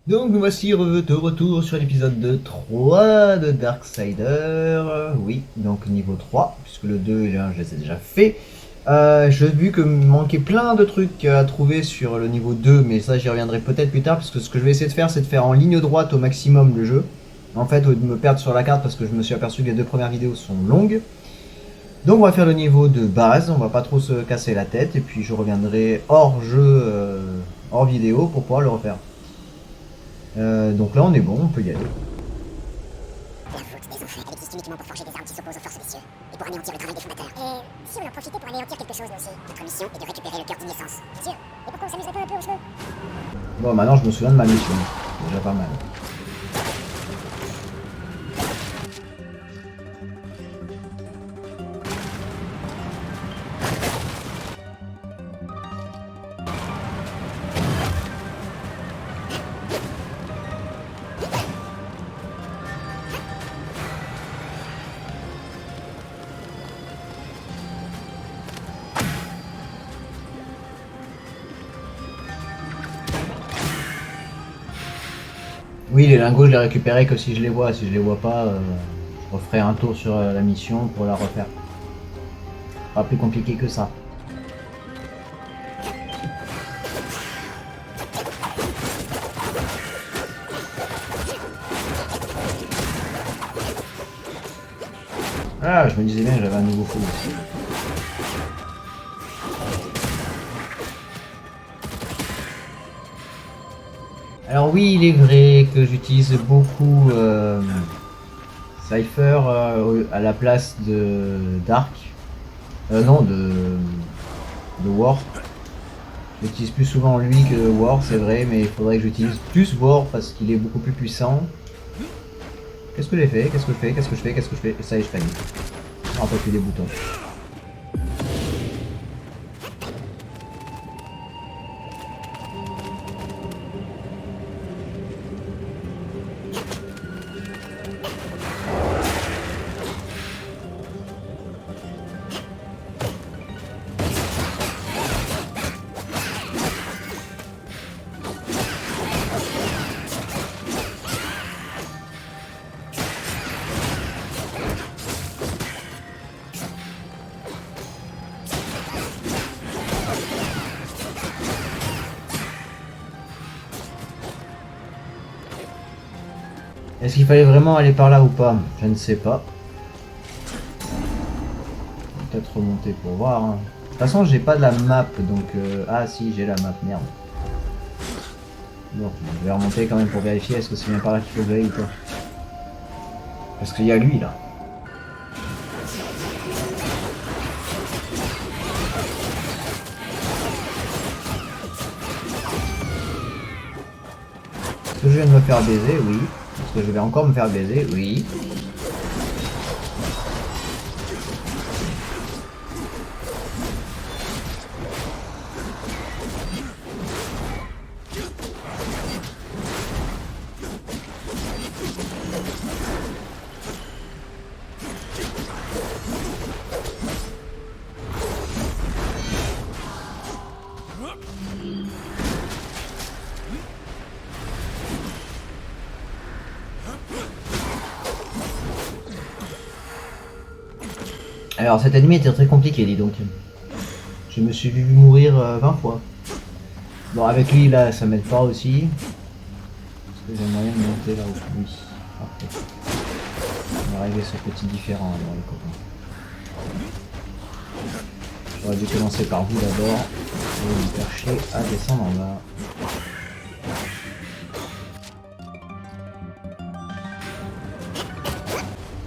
Donc nous voici de retour sur l'épisode 3 de Darksider. Oui, donc niveau 3, puisque le 2 et le 1 je les ai déjà fait. J'ai vu que me manquait plein de trucs à trouver sur le niveau 2, mais ça j'y reviendrai peut-être plus tard, parce que ce que je vais essayer de faire, c'est de faire en ligne droite au maximum le jeu. En fait, au lieu de me perdre sur la carte, parce que je me suis aperçu que les deux premières vidéos sont longues. Donc on va faire le niveau de base, on va pas trop se casser la tête, et puis je reviendrai hors jeu, hors vidéo, pour pouvoir le refaire. Donc là on est bon, on peut y aller. La voûte des enfers, elle existe uniquement pour forger des armes qui s'opposent aux forces des cieux, et pour anéantir le travail des fondateurs. Et si on en profitait pour anéantir quelque chose, nous aussi? Notre mission est de récupérer le cœur d'Ignescence. Sûr. Et pourquoi on s'amuserait pas un peu en cheveux? Bon, maintenant je me souviens de ma mission, c'est déjà pas mal. Oui, les lingots je les récupérerai que si je les vois. Si je les vois pas, je referai un tour sur la mission pour la refaire. Pas plus compliqué que ça. Ah, je me disais bien que j'avais un nouveau fou aussi. Alors oui, il est vrai que j'utilise beaucoup Cypher à la place de Dark. Non, de War. J'utilise plus souvent lui que War, c'est vrai, mais il faudrait que j'utilise plus War parce qu'il est beaucoup plus puissant. Qu'est-ce que j'ai fait? Qu'est-ce que je fais? Qu'est-ce que je fais? Qu'est-ce que je fais? Ça y est, je panique. On va plus des boutons. Est-ce qu'il fallait vraiment aller par là ou pas? Je ne sais pas. Peut-être remonter pour voir. Hein. De toute façon, j'ai pas de la map, donc... Ah si, j'ai la map, merde. Bon, je vais remonter quand même pour vérifier est-ce que c'est bien par là qu'il faut que j'aille ou pas. Parce qu'il y a lui, là. Est-ce que je viens de me faire baiser? Oui. Est-ce que je vais encore me faire baiser? Oui. Alors cet ennemi était très compliqué, dis donc. Je me suis vu mourir 20 fois. Bon, avec lui, là, ça m'aide pas aussi. Est-ce que j'ai moyen de monter là-haut? Oui. Parfait. On va arriver sur petit différent alors les copains. J'aurais dû commencer par vous d'abord. Et me faire chier à descendre en bas.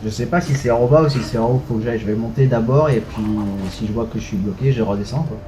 Je sais pas si c'est en bas ou si c'est en haut, faut que j'aille. Je vais monter d'abord et puis si je vois que je suis bloqué, je redescends quoi.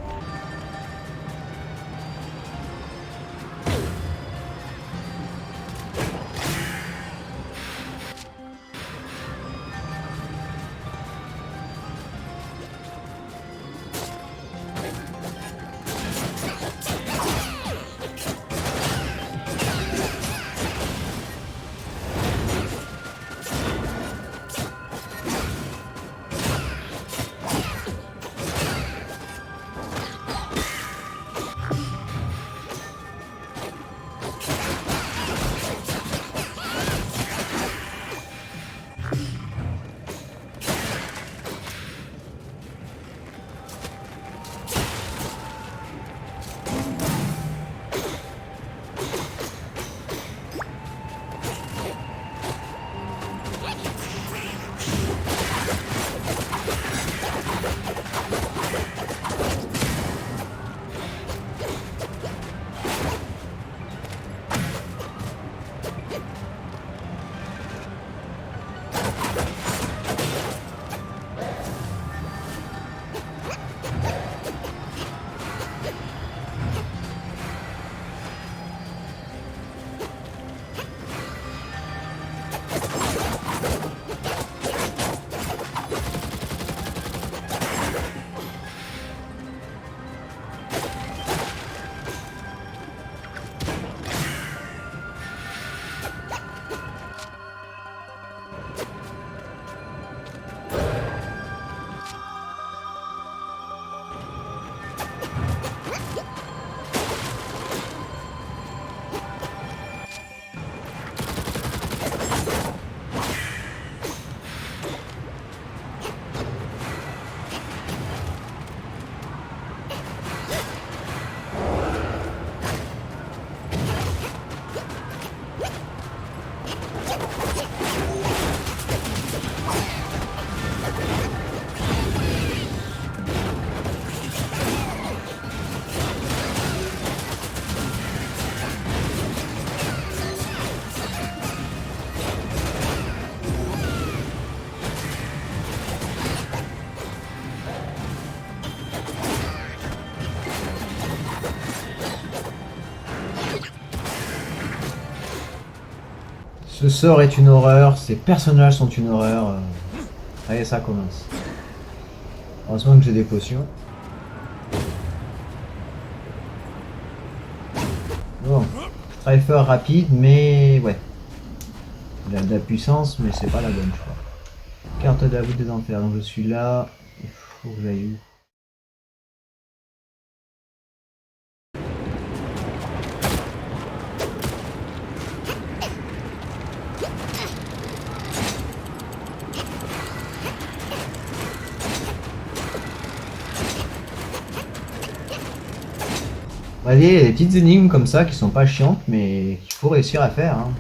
Ce sort est une horreur, ces personnages sont une horreur. Allez, ça commence. Heureusement que j'ai des potions. Bon, strifer rapide, mais ouais. Il a de la puissance, mais c'est pas la bonne, je crois. Carte de la voûte des enfers, donc je suis là. Il faut que j'aille où? Allez, il y a des petites énigmes comme ça qui sont pas chiantes, mais qu'il faut réussir à faire. Hein.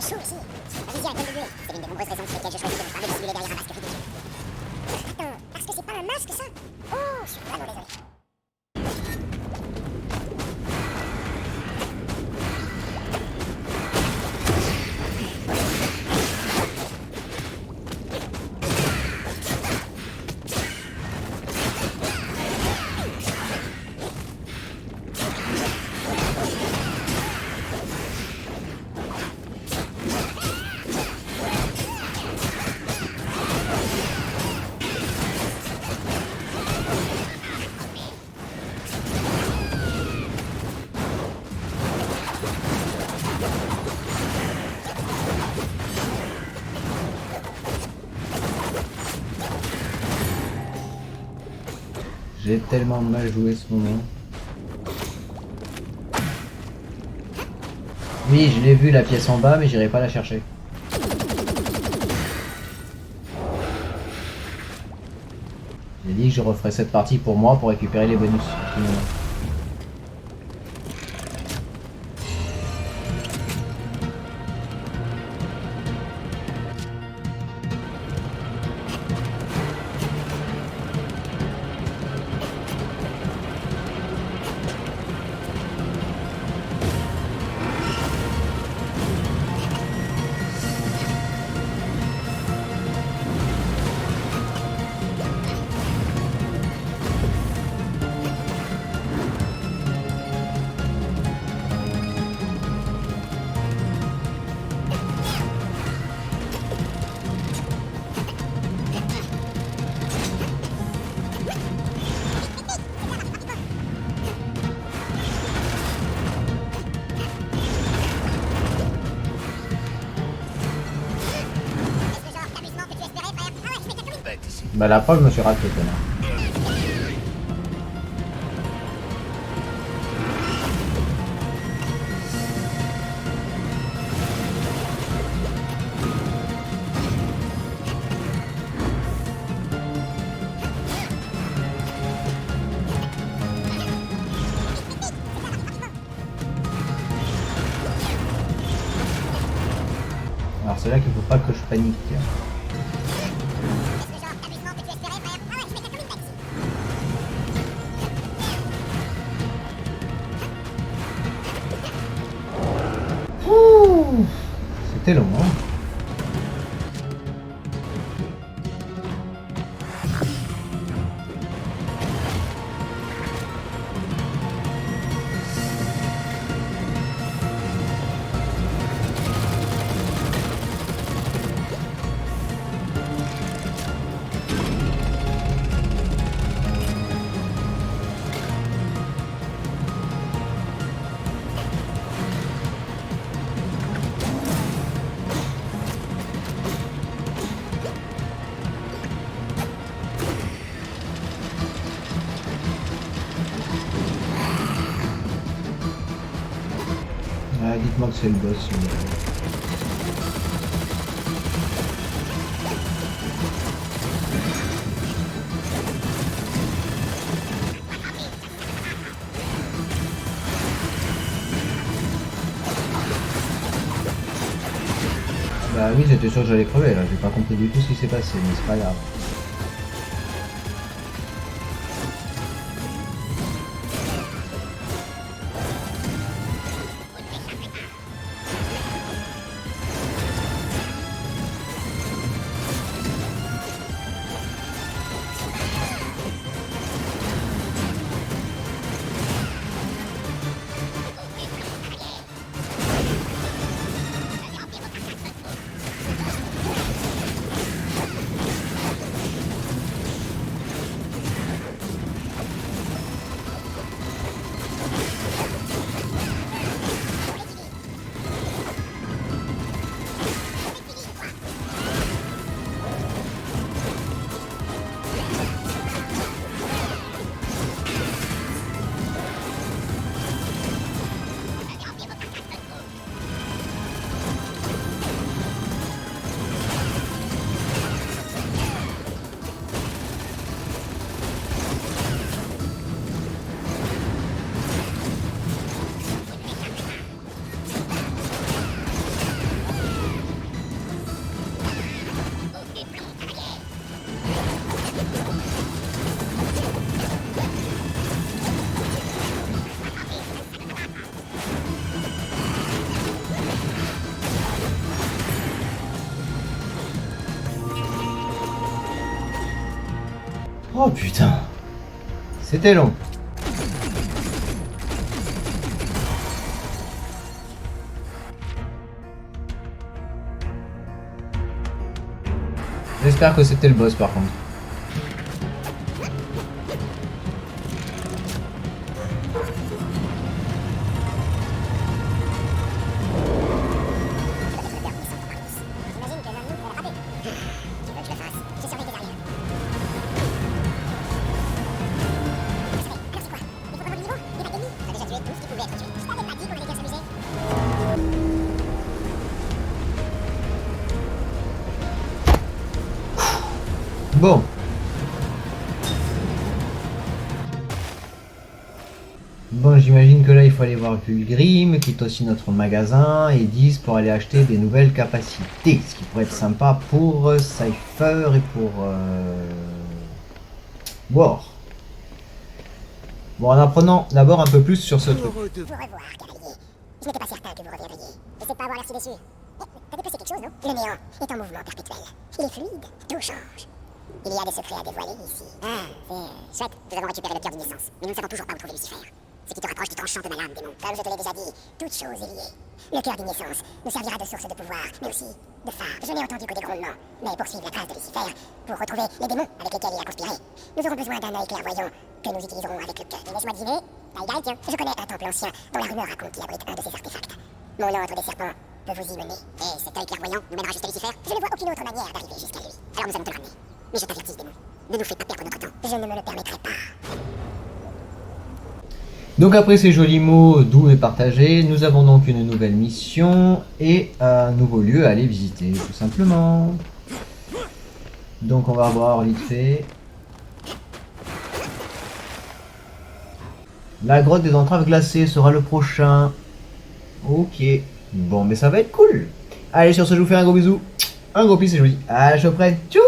C'est chaud ici. La visière est bonne de buée. C'est l'une des nombreuses raisons pour lesquelles je choisis de ne pas me dissimuler derrière un masque ridicule. Attends, parce que c'est pas un masque ça? Oh, je suis vraiment désolé. J'ai tellement mal joué ce moment. Oui, je l'ai vu la pièce en bas, mais j'irai pas la chercher. J'ai dit que je referais cette partie pour moi pour récupérer les bonus. Bah la fois je me suis raté connard. Alors c'est là qu'il faut pas que je panique. C'était long, hein. logiquement que c'est le boss. Bah oui, j'étais sûr que j'allais crever là, j'ai pas compris du tout ce qui s'est passé, mais c'est pas grave. Oh putain, c'était long. J'espère que c'était le boss par contre. Bon. Bon, j'imagine que là, il faut aller voir Vulgrim, qui est aussi notre magasin, et 10 pour aller acheter des nouvelles capacités, ce qui pourrait être sympa pour Cypher et pour War. Bon, en apprenant d'abord un peu plus sur ce truc. Vous revoir, cavalier. Je n'étais pas certain que vous reviendriez. Je sais pas avoir l'air si déçu. T'as déplacé quelque chose, non? Le néant est en mouvement perpétuel. Il est fluide, tout change. Il y a des secrets à dévoiler ici. Ah, c'est chouette. Nous avons récupéré le cœur d'une naissance, mais nous ne savons toujours pas où trouver Lucifer. Ce qui te rapproche du tranchant de ma lame, démon. Comme je te l'ai déjà dit, toute chose est liée. Le cœur d'une naissance nous servira de source de pouvoir, mais aussi de phare. Je n'ai entendu que des grondements, mais pour suivre la trace de Lucifer, pour retrouver les démons avec lesquels il a conspiré, nous aurons besoin d'un œil clairvoyant que nous utiliserons avec le cœur. Laisse-moi deviner, Taïgaï, tiens. Je connais un temple ancien dont la rumeur raconte qu'il abrite un de ces artefacts. Mon ordre des serpents peut vous y mener. Et cet œil clairvoyant nous mènera jusqu'à Lucifer. Je ne vois aucune autre manière d'arriver jusqu'à lui. Alors nous allons te le ramener. Mais je t'avertis, démon, ne nous fais pas perdre notre temps. Je ne me le permettrai pas. Donc après ces jolis mots doux et partagés, nous avons donc une nouvelle mission et un nouveau lieu à aller visiter, tout simplement. Donc on va voir vite fait. La grotte des entraves glacées sera le prochain. Ok. Bon, mais ça va être cool. Allez, sur ce, je vous fais un gros bisou. Un gros peace et je vous dis à la prochaine. Tchou!